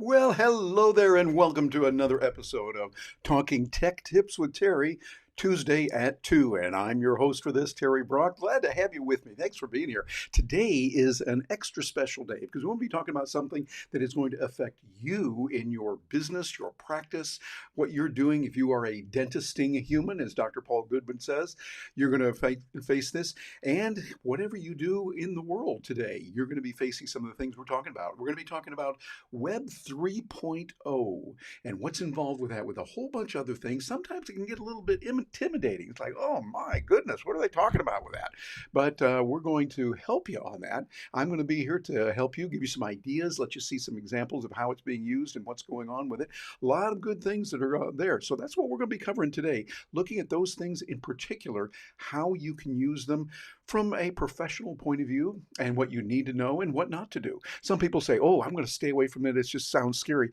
Well, hello there, and welcome to another episode of Talking Tech Tips with Terry, Tuesday at 2. And I'm your host for this, Terry Brock. Glad to have you with me. Thanks for being here. Today is an extra special day because we'll be talking about something that is going to affect you in your business, your practice, what you're doing. If you are a dentisting human, as Dr. Paul Goodman says, you're going to face this. And whatever you do in the world today, you're going to be facing some of the things we're talking about. We're going to be talking about Web 3.0 and what's involved with that, with a whole bunch of other things. Sometimes it can get a little bit intimidating. It's like, oh my goodness, what are they talking about with that? But we're going to help you on that. I'm going to be here to help you, give you some ideas, let you see some examples of how it's being used and what's going on with it. A lot of good things that are there. So that's what we're going to be covering today, looking at those things in particular, how you can use them from a professional point of view and what you need to know and what not to do. Some people say, oh, I'm going to stay away from it. It just sounds scary.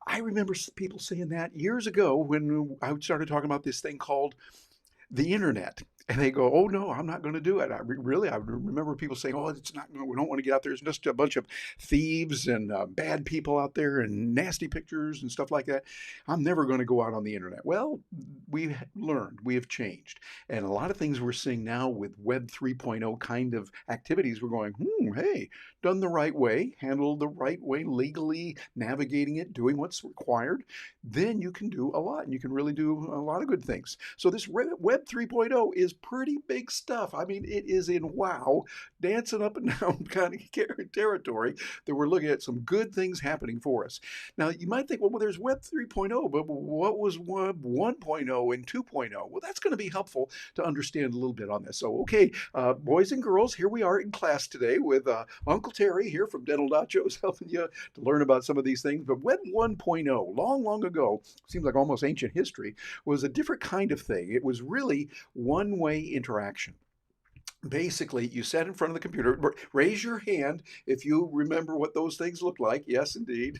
I remember people saying that years ago when I started talking about this thing called the internet. And they go, oh no, I'm not going to do it. I remember people saying, oh, it's not, we don't want to get out there. There's just a bunch of thieves and bad people out there and nasty pictures and stuff like that. I'm never going to go out on the internet. Well, we've learned, we have changed. And a lot of things we're seeing now with Web 3.0 kind of activities, we're going, hey, done the right way, handled the right way, legally navigating it, doing what's required, then you can do a lot and you can really do a lot of good things. So this Web 3.0 is pretty big stuff. I mean, it is in wow, dancing up and down kind of territory that we're looking at some good things happening for us. Now, you might think, well, there's Web 3.0, but what was Web 1.0 and 2.0? Well, that's going to be helpful to understand a little bit on this. So, okay, boys and girls, here we are in class today with Uncle Terry here from Dental Nachos helping you to learn about some of these things. But Web 1.0, long, long ago, seems like almost ancient history, was a different kind of thing. It was really one-way interaction. Basically, you sat in front of the computer. Raise your hand if you remember what those things look like. Yes, indeed.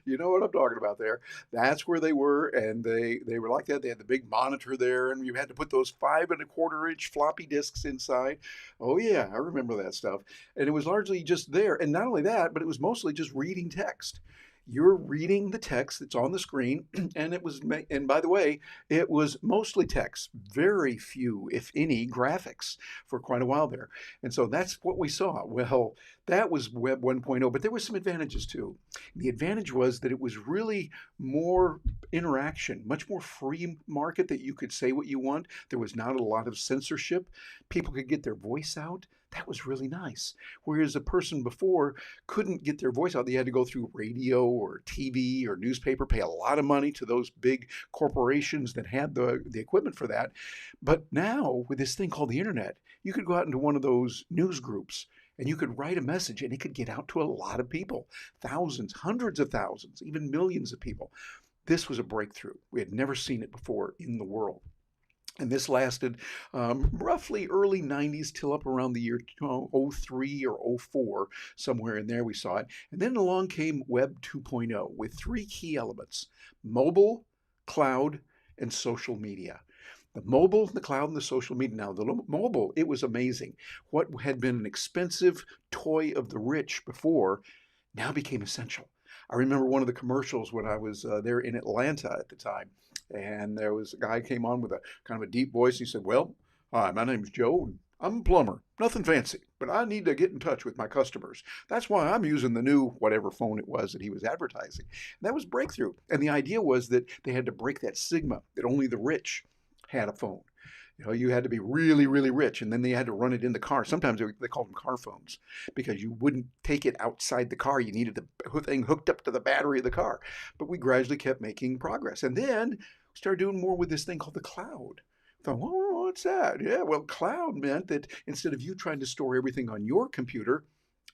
You know what I'm talking about there. That's where they were, and they were like that. They had the big monitor there, and you had to put those 5 1/4 inch floppy disks inside. Oh yeah, I remember that stuff. And it was largely just there. And not only that, but it was mostly just reading text. You're reading the text that's on the screen, and by the way, it was mostly text, very few, if any, graphics for quite a while there. And so that's what we saw. Well, that was Web 1.0, but there were some advantages too. The advantage was that it was really more interaction, much more free market, that you could say what you want. There was not a lot of censorship. People could get their voice out. That was really nice. Whereas a person before couldn't get their voice out. They had to go through radio or TV or newspaper, pay a lot of money to those big corporations that had the equipment for that. But now with this thing called the internet, you could go out into one of those news groups and you could write a message and it could get out to a lot of people, thousands, hundreds of thousands, even millions of people. This was a breakthrough. We had never seen it before in the world. And this lasted roughly early 90s till up around the year 03 or 04, somewhere in there we saw it. And then along came Web 2.0 with 3 key elements: mobile, cloud, and social media. The mobile, the cloud, and the social media. Now, the mobile, it was amazing. What had been an expensive toy of the rich before now became essential. I remember one of the commercials when I was there in Atlanta at the time. And there was a guy came on with a kind of a deep voice. He said, well, hi, my name's Joe. And I'm a plumber, nothing fancy, but I need to get in touch with my customers. That's why I'm using the new whatever phone it was that he was advertising. And that was breakthrough. And the idea was that they had to break that stigma that only the rich had a phone. You know, you had to be really, really rich, and then they had to run it in the car. Sometimes they called them car phones because you wouldn't take it outside the car. You needed the thing hooked up to the battery of the car. But we gradually kept making progress. And then we started doing more with this thing called the cloud. I thought, well, what's that? Yeah, well, cloud meant that instead of you trying to store everything on your computer,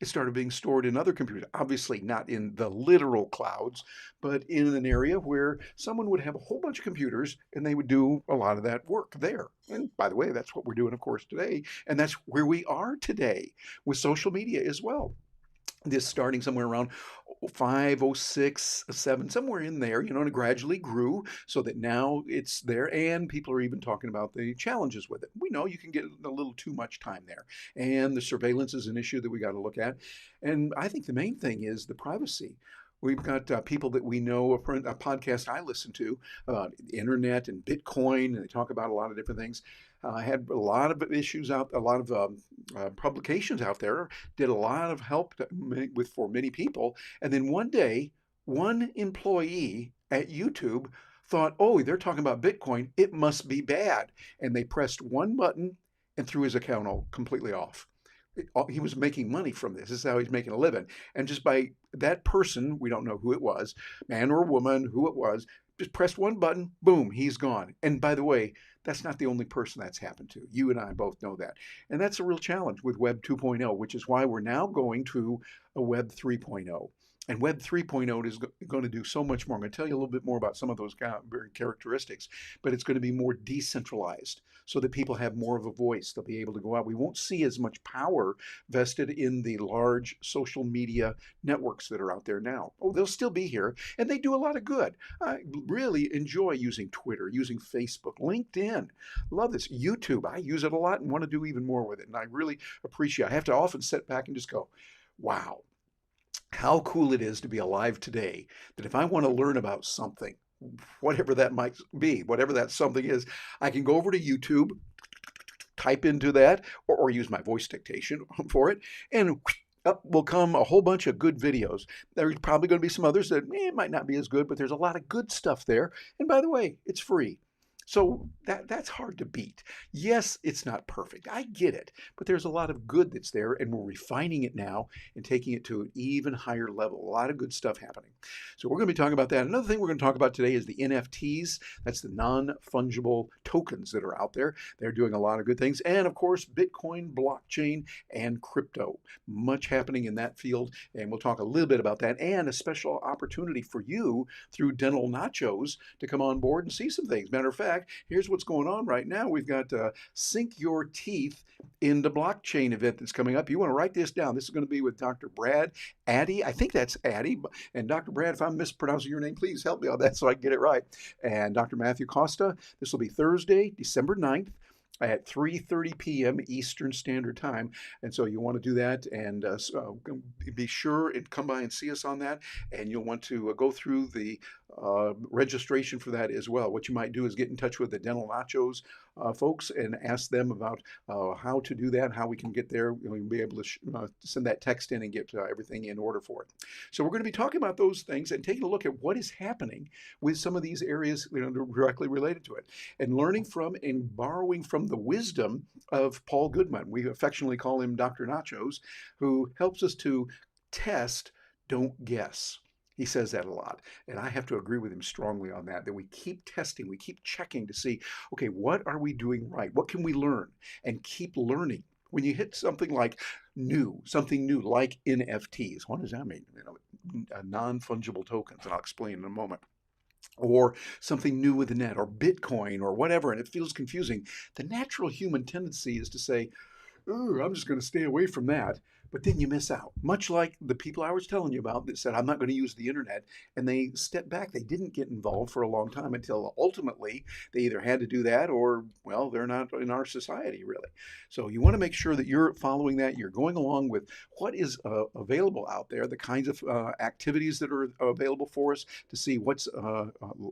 it started being stored in other computers. Obviously, not in the literal clouds, but in an area where someone would have a whole bunch of computers and they would do a lot of that work there. And by the way, that's what we're doing, of course, today. And that's where we are today with social media as well. This starting somewhere around 05, 06, 07, somewhere in there, and it gradually grew so that now it's there, and people are even talking about the challenges with it. We know you can get a little too much time there, and the surveillance is an issue that we got to look at. And I think the main thing is the privacy. We've got people that we know, a podcast I listen to about the internet and Bitcoin, and they talk about a lot of different things. Had a lot of issues out, a lot of publications out there, did a lot of help for many people. And then one day, one employee at YouTube thought, oh, they're talking about Bitcoin, it must be bad. And they pressed one button and threw his account all completely off. He was making money from this. This is how he's making a living. And just by that person, we don't know who it was, man or woman, who it was, just pressed one button, boom, he's gone. And by the way, that's not the only person that's happened to. You and I both know that. And that's a real challenge with Web 2.0, which is why we're now going to a Web 3.0. And Web 3.0 is going to do so much more. I'm going to tell you a little bit more about some of those characteristics, but it's going to be more decentralized so that people have more of a voice. They'll be able to go out. We won't see as much power vested in the large social media networks that are out there now. Oh, they'll still be here, and they do a lot of good. I really enjoy using Twitter, using Facebook, LinkedIn. Love this. YouTube, I use it a lot and want to do even more with it, and I really appreciate it. I have to often sit back and just go, wow, how cool it is to be alive today, that if I want to learn about something, whatever that might be, whatever that something is, I can go over to YouTube, type into that, or use my voice dictation for it, and up will come a whole bunch of good videos. There's probably going to be some others that might not be as good, but there's a lot of good stuff there. And by the way, it's free. So that's hard to beat. Yes, it's not perfect. I get it. But there's a lot of good that's there, and we're refining it now and taking it to an even higher level. A lot of good stuff happening. So we're going to be talking about that. Another thing we're going to talk about today is the NFTs. That's the non-fungible tokens that are out there. They're doing a lot of good things. And of course, Bitcoin, blockchain, and crypto. Much happening in that field. And we'll talk a little bit about that, and a special opportunity for you through Dental Nachos to come on board and see some things. Matter of fact, here's what's going on right now. We've got Sink Your Teeth in the blockchain event that's coming up. You want to write this down. This is going to be with Dr. Brad Addy. I think that's Addy. And Dr. Brad, if I'm mispronouncing your name, please help me on that so I can get it right. And Dr. Matthew Costa. This will be Thursday, December 9th. At 3:30 p.m. Eastern Standard Time. And so you want to do that, and be sure and come by and see us on that. And you'll want to go through the registration for that as well. What you might do is get in touch with the Dental Nachos folks and ask them about how to do that, how we can get there. We'll be able to send that text in and get everything in order for it. So we're going to be talking about those things and taking a look at what is happening with some of these areas directly related to it, and learning from and borrowing from the wisdom of Paul Goodman. We affectionately call him Dr. Nachos, who helps us to test, don't guess. He says that a lot, and I have to agree with him strongly on that we keep testing, we keep checking to see, okay, what are we doing right? What can we learn? And keep learning. When you hit something like something new like NFTs, what does that mean? Non-fungible tokens, and I'll explain in a moment. Or something new with the net, or Bitcoin, or whatever, and it feels confusing. The natural human tendency is to say, ooh, I'm just going to stay away from that. But then you miss out. Much like the people I was telling you about that said, I'm not going to use the internet, and they stepped back. They didn't get involved for a long time until ultimately they either had to do that or, well, they're not in our society really. So you want to make sure that you're following that. You're going along with what is available out there, the kinds of activities that are available for us to see what's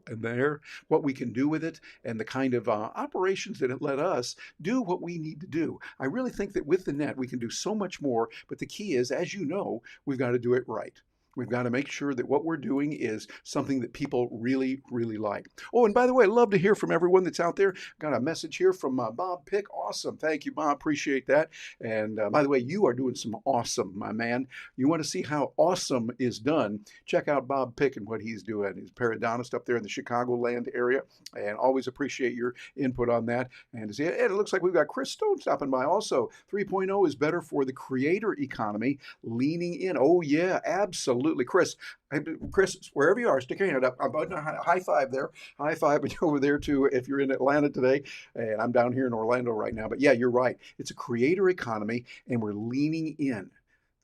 there, what we can do with it, and the kind of operations that let us do what we need to do. I really think that with the net, we can do so much more, but the key is, as you know, we've got to do it right. We've got to make sure that what we're doing is something that people really, really like. Oh, and by the way, I'd love to hear from everyone that's out there. Got a message here from Bob Pick. Awesome. Thank you, Bob. Appreciate that. And by the way, you are doing some awesome, my man. You want to see how awesome is done? Check out Bob Pick and what he's doing. He's a periodontist up there in the Chicagoland area, and always appreciate your input on that. And it looks like we've got Chris Stone stopping by also. 3.0 is better for the creator economy, leaning in. Oh, yeah, absolutely. Chris, wherever you are, stick your hand up. I'm about to high five there. High five over there too if you're in Atlanta today. And I'm down here in Orlando right now. But yeah, you're right. It's a creator economy and we're leaning in.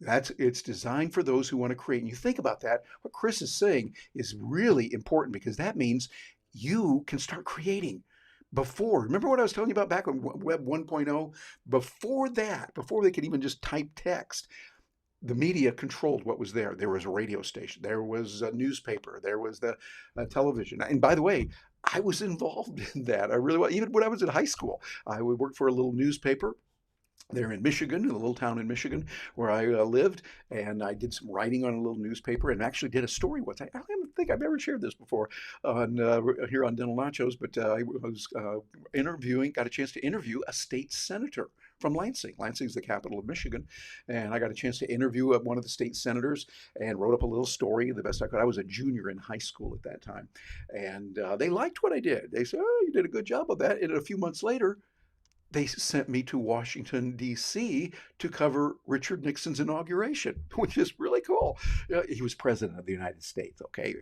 It's designed for those who want to create. And you think about that, what Chris is saying is really important because that means you can start creating. Remember what I was telling you about back on Web 1.0? Before that, before they could even just type text, the media controlled what was there. There was a radio station, there was a newspaper, there was the television. And by the way, I was involved in that. I really was. Even when I was in high school, I would work for a little newspaper there in Michigan, in a little town in Michigan where I lived, and I did some writing on a little newspaper and actually did a story once. I don't think I've ever shared this before on here on Dental Nachos, but I was got a chance to interview a state senator from Lansing. Lansing is the capital of Michigan, and I got a chance to interview one of the state senators and wrote up a little story the best I could. I was a junior in high school at that time, and they liked what I did. They said, "Oh, you did a good job of that." And a few months later, they sent me to Washington, D.C. to cover Richard Nixon's inauguration, which is really cool. He was president of the United States, okay?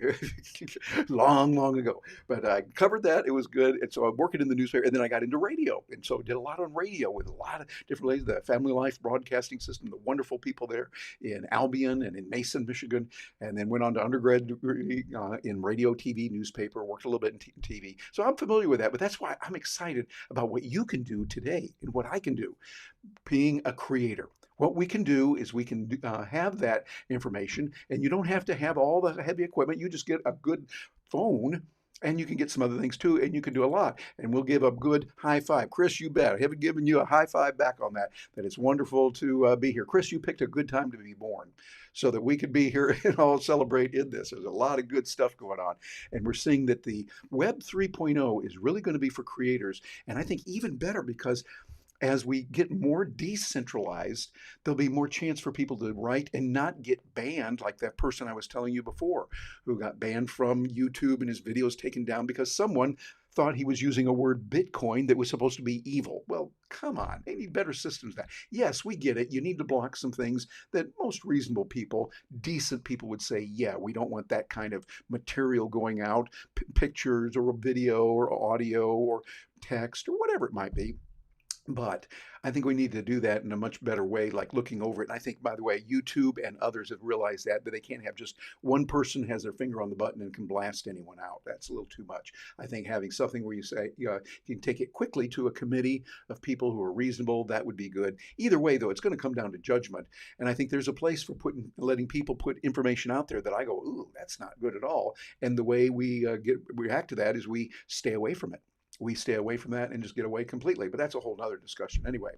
long, long ago. But I covered that. It was good. And so I'm working in the newspaper. And then I got into radio. And so I did a lot on radio with a lot of different ways. The Family Life Broadcasting System, the wonderful people there in Albion and in Mason, Michigan. And then went on to undergrad degree in radio, TV, newspaper, worked a little bit in TV. So I'm familiar with that. But that's why I'm excited about what you can do today and what I can do, being a creator. What we can do is we can have that information, and you don't have to have all the heavy equipment. You just get a good phone, and you can get some other things too, and you can do a lot. And we'll give a good high five. Chris, you bet. I haven't given you a high five back on that it's wonderful to be here. Chris, you picked a good time to be born so that we could be here and all celebrate in this. There's a lot of good stuff going on. And we're seeing that the Web 3.0 is really going to be for creators. And I think even better because as we get more decentralized, there'll be more chance for people to write and not get banned like that person I was telling you before, who got banned from YouTube and his videos taken down because someone thought he was using a word Bitcoin that was supposed to be evil. Well, come on, they need better systems than that. Yes, we get it. You need to block some things that most reasonable people, decent people would say, yeah, we don't want that kind of material going out, pictures or video or audio or text or whatever it might be. But I think we need to do that in a much better way, like looking over it. And I think, by the way, YouTube and others have realized that they can't have just one person has their finger on the button and can blast anyone out. That's a little too much. I think having something where you say, you can take it quickly to a committee of people who are reasonable, that would be good. Either way, though, it's going to come down to judgment. And I think there's a place for letting people put information out there that I go, ooh, that's not good at all. And the way we react to that is we stay away from it. We stay away from that and just get away completely. But that's a whole other discussion anyway.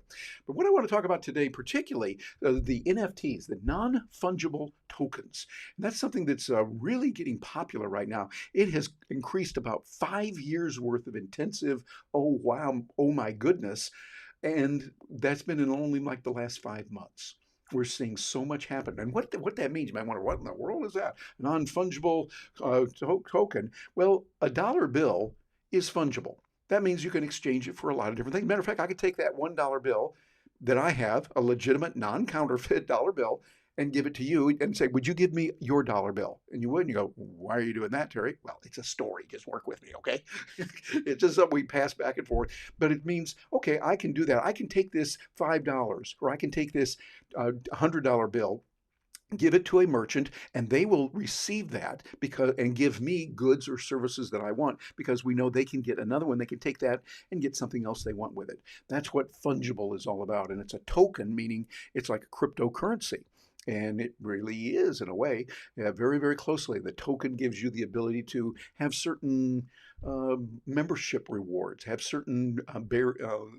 But what I want to talk about today, particularly the NFTs, the non-fungible tokens. And that's something that's really getting popular right now. It has increased about 5 years worth of intensive, oh, wow, oh, my goodness. And that's been in only like the last 5 months. We're seeing so much happen. And what that means, you might wonder, what in the world is that? Non-fungible token. Well, a dollar bill is fungible. That means you can exchange it for a lot of different things. Matter of fact, I could take that $1 bill that I have, a legitimate non-counterfeit dollar bill, and give it to you and say, would you give me your dollar bill? And you would, and you go, why are you doing that, Terry? Well, it's a story. Just work with me, okay? It's just something we pass back and forth. But it means, okay, I can do that. I can take this $5 or I can take this $100 bill, give it to a merchant, and they will receive that and give me goods or services that I want, because we know they can get another one. They can take that and get something else they want with it. That's what fungible is all about. And it's a token, meaning it's like a cryptocurrency. And it really is, in a way, very, very closely. The token gives you the ability to have certain membership rewards, have certain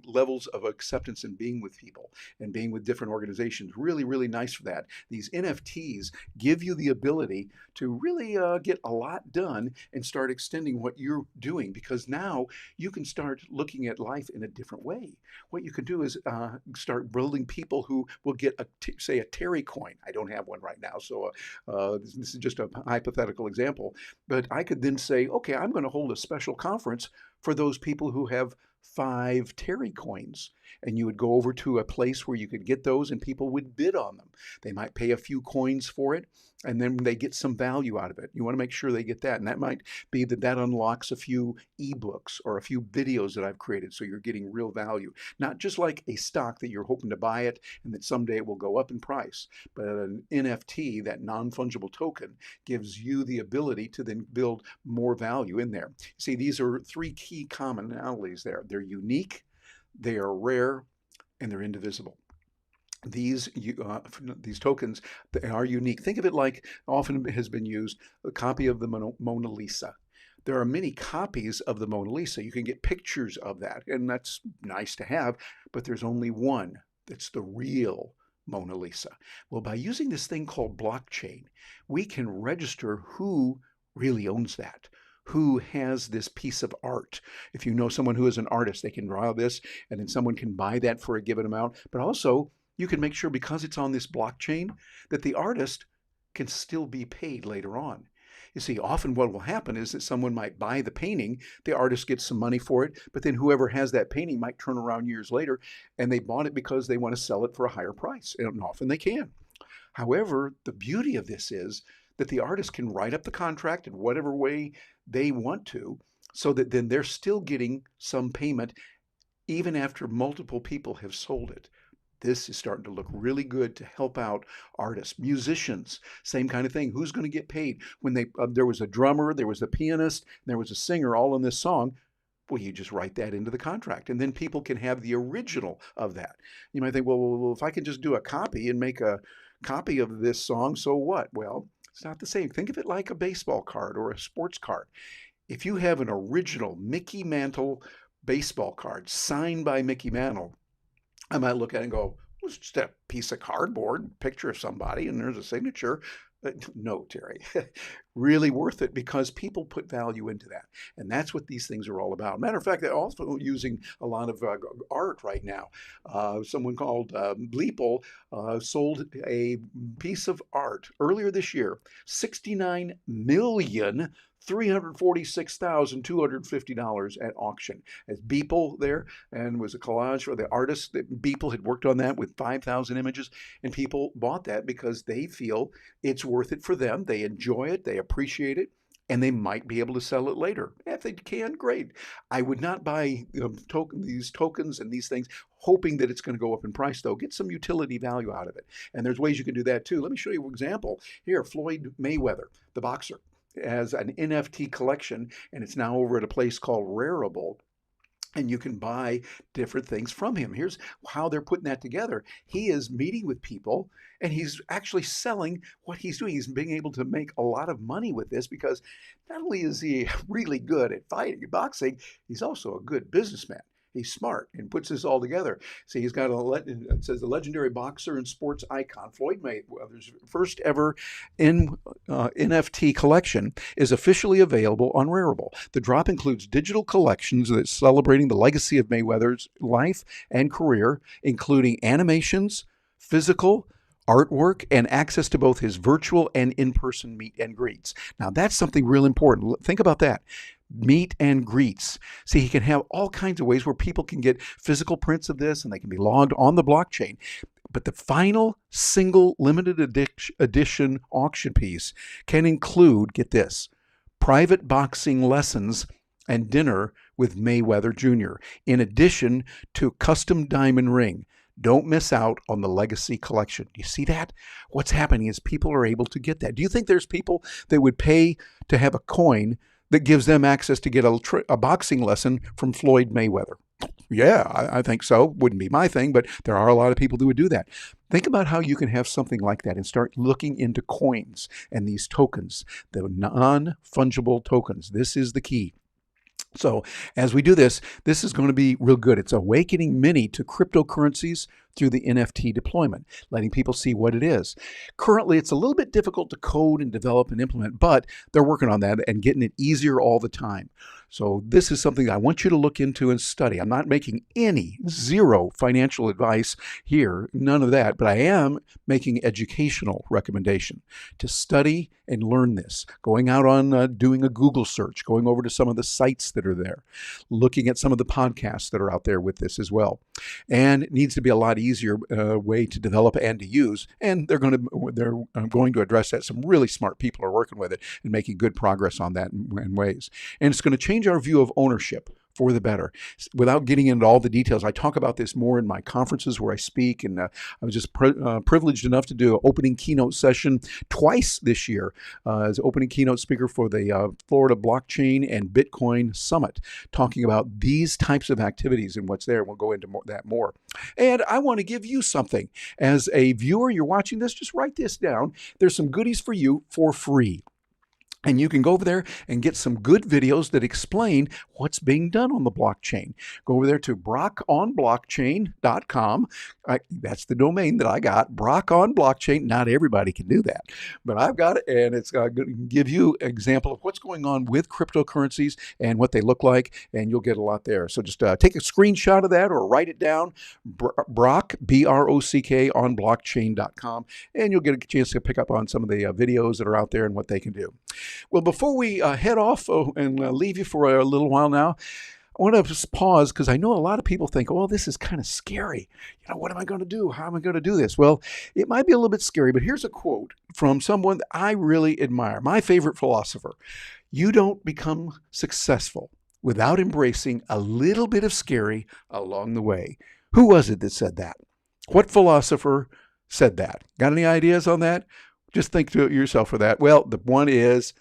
levels of acceptance in being with people and being with different organizations. Really, really nice for that. These NFTs give you the ability to really get a lot done and start extending what you're doing, because now you can start looking at life in a different way. What you can do is start building people who will get, say, a Terry coin. I don't have one right now, so this is just a hypothetical example. But I could then say, okay, I'm going to hold a special conference for those people who have 5 Terry coins. And you would go over to a place where you could get those, and people would bid on them. They might pay a few coins for it, and then they get some value out of it. You want to make sure they get that. And that might be that unlocks a few ebooks or a few videos that I've created. So you're getting real value, not just like a stock that you're hoping to buy it and that someday it will go up in price. But an NFT, that non-fungible token, gives you the ability to then build more value in there. See, these are 3 key commonalities there. They're unique, they are rare, and they're indivisible. These tokens, they are unique. Think of it like often has been used, a copy of the Mona Lisa. There are many copies of the Mona Lisa. You can get pictures of that, and that's nice to have, but there's only one that's the real Mona Lisa. Well, by using this thing called blockchain, we can register who really owns that, who has this piece of art. If you know someone who is an artist, they can draw this, and then someone can buy that for a given amount. But also, you can make sure, because it's on this blockchain, that the artist can still be paid later on. You see, often what will happen is that someone might buy the painting, the artist gets some money for it, but then whoever has that painting might turn around years later, and they bought it because they want to sell it for a higher price, and often they can. However, the beauty of this is that the artist can write up the contract in whatever way they want to, so that then they're still getting some payment even after multiple people have sold it. This is starting to look really good to help out artists. Musicians, same kind of thing. Who's going to get paid? When there was a drummer, there was a pianist, and there was a singer all in this song, well, you just write that into the contract, and then people can have the original of that. You might think, well, if I can just do a copy and make a copy of this song, so what? Well, it's not the same. Think of it like a baseball card or a sports card. If you have an original Mickey Mantle baseball card signed by Mickey Mantle, I might look at it and go, well, it's just a piece of cardboard, picture of somebody, and there's a signature. No, Terry, really worth it, because people put value into that. And that's what these things are all about. Matter of fact, they're also using a lot of art right now. Someone called Bleeple sold a piece of art earlier this year, $69,346,250 at auction. As Beeple there, and was a collage for the artist. That Beeple had worked on that with 5,000 images, and people bought that because they feel it's worth it for them. They enjoy it, they appreciate it, and they might be able to sell it later. If they can, great. I would not buy these tokens and these things hoping that it's going to go up in price, though. Get some utility value out of it. And there's ways you can do that too. Let me show you an example. Here, Floyd Mayweather, the boxer, has an NFT collection, and it's now over at a place called Rarible. And you can buy different things from him. Here's how they're putting that together. He is meeting with people, and he's actually selling what he's doing. He's being able to make a lot of money with this, because not only is he really good at fighting, boxing, he's also a good businessman. He's smart and puts this all together. See, he's got it says the legendary boxer and sports icon, Floyd Mayweather's first ever NFT collection is officially available on Rarible. The drop includes digital collections that's celebrating the legacy of Mayweather's life and career, including animations, physical artwork, and access to both his virtual and in-person meet and greets. Now, that's something real important. Think about that. Meet and greets. See, he can have all kinds of ways where people can get physical prints of this, and they can be logged on the blockchain. But the final single limited edition auction piece can include, get this, private boxing lessons and dinner with Mayweather Jr., in addition to custom diamond ring. Don't miss out on the legacy collection. You see that? What's happening is people are able to get that. Do you think there's people that would pay to have a coin that gives them access to get a boxing lesson from Floyd Mayweather? Yeah, I think so. Wouldn't be my thing, but there are a lot of people who would do that. Think about how you can have something like that and start looking into coins and these tokens, the non-fungible tokens. This is the key. So as we do this, this is going to be real good. It's awakening many to cryptocurrencies through the NFT deployment, letting people see what it is. Currently, it's a little bit difficult to code and develop and implement, but they're working on that and getting it easier all the time. So this is something I want you to look into and study. I'm not making zero financial advice here, none of that, but I am making educational recommendation to study and learn this, going out on doing a Google search, going over to some of the sites that are there, looking at some of the podcasts that are out there with this as well. And it needs to be a lot easier way to develop and to use, and they're going to address that. Some really smart people are working with it and making good progress on that in ways. And it's going to change our view of ownership for the better. Without getting into all the details, I talk about this more in my conferences where I speak, and I was just privileged enough to do an opening keynote session twice this year as opening keynote speaker for the Florida Blockchain and Bitcoin Summit, talking about these types of activities and what's there. We'll go into that more. And I want to give you something. As a viewer, you're watching this, just write this down. There's some goodies for you for free. And you can go over there and get some good videos that explain what's being done on the blockchain. Go over there to brockonblockchain.com. That's the domain that I got, Brock on Blockchain. Not everybody can do that, but I've got it, and it's going to give you an example of what's going on with cryptocurrencies and what they look like, and you'll get a lot there. So just take a screenshot of that or write it down, Brock, B-R-O-C-K, on blockchain.com, and you'll get a chance to pick up on some of the videos that are out there and what they can do. Well, before we head off and leave you for a little while now, I want to just pause because I know a lot of people think, oh, this is kind of scary. What am I going to do? How am I going to do this? Well, it might be a little bit scary, but here's a quote from someone that I really admire, my favorite philosopher. You don't become successful without embracing a little bit of scary along the way. Who was it that said that? What philosopher said that? Got any ideas on that? Just think to yourself for that. Well, the one is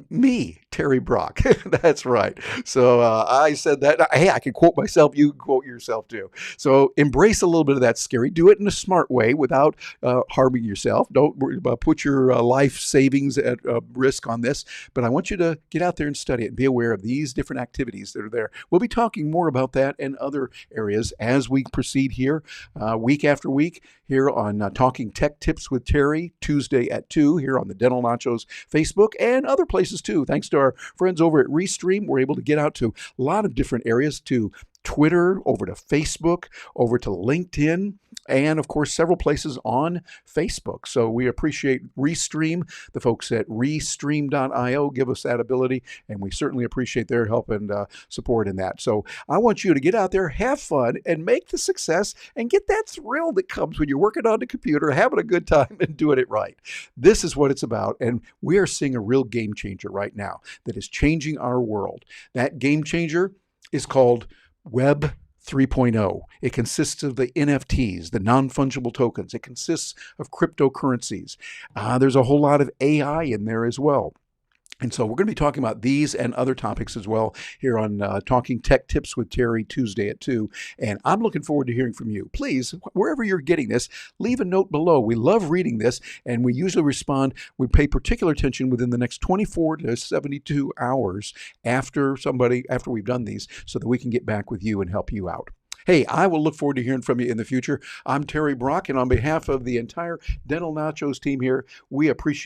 me, Terry Brock. That's right. So I said that. Hey, I can quote myself. You can quote yourself too. So embrace a little bit of that scary. Do it in a smart way without harming yourself. Don't put your life savings at risk on this. But I want you to get out there and study it and be aware of these different activities that are there. We'll be talking more about that and other areas as we proceed here week after week here on Talking Tech Tips with Terry, Tuesday at 2 here on the Dental Nachos Facebook and other places too. Thanks to our friends over at Restream, we're able to get out to a lot of different areas, to Twitter, over to Facebook, over to LinkedIn, and of course several places on Facebook. So we appreciate Restream, the folks at restream.io give us that ability, and we certainly appreciate their help and support in that. So I want you to get out there, have fun, and make the success, and get that thrill that comes when you're working on the computer, having a good time, and doing it right. This is what it's about, and we are seeing a real game changer right now that is changing our world. That game changer is called Web 3.0. It consists of the NFTs, the non-fungible tokens. It consists of cryptocurrencies. There's a whole lot of AI in there as well. And so we're going to be talking about these and other topics as well here on Talking Tech Tips with Terry, Tuesday at 2. And I'm looking forward to hearing from you. Please, wherever you're getting this, leave a note below. We love reading this, and we usually respond. We pay particular attention within the next 24 to 72 hours after we've done these, so that we can get back with you and help you out. Hey, I will look forward to hearing from you in the future. I'm Terry Brock, and on behalf of the entire Dental Nachos team here, we appreciate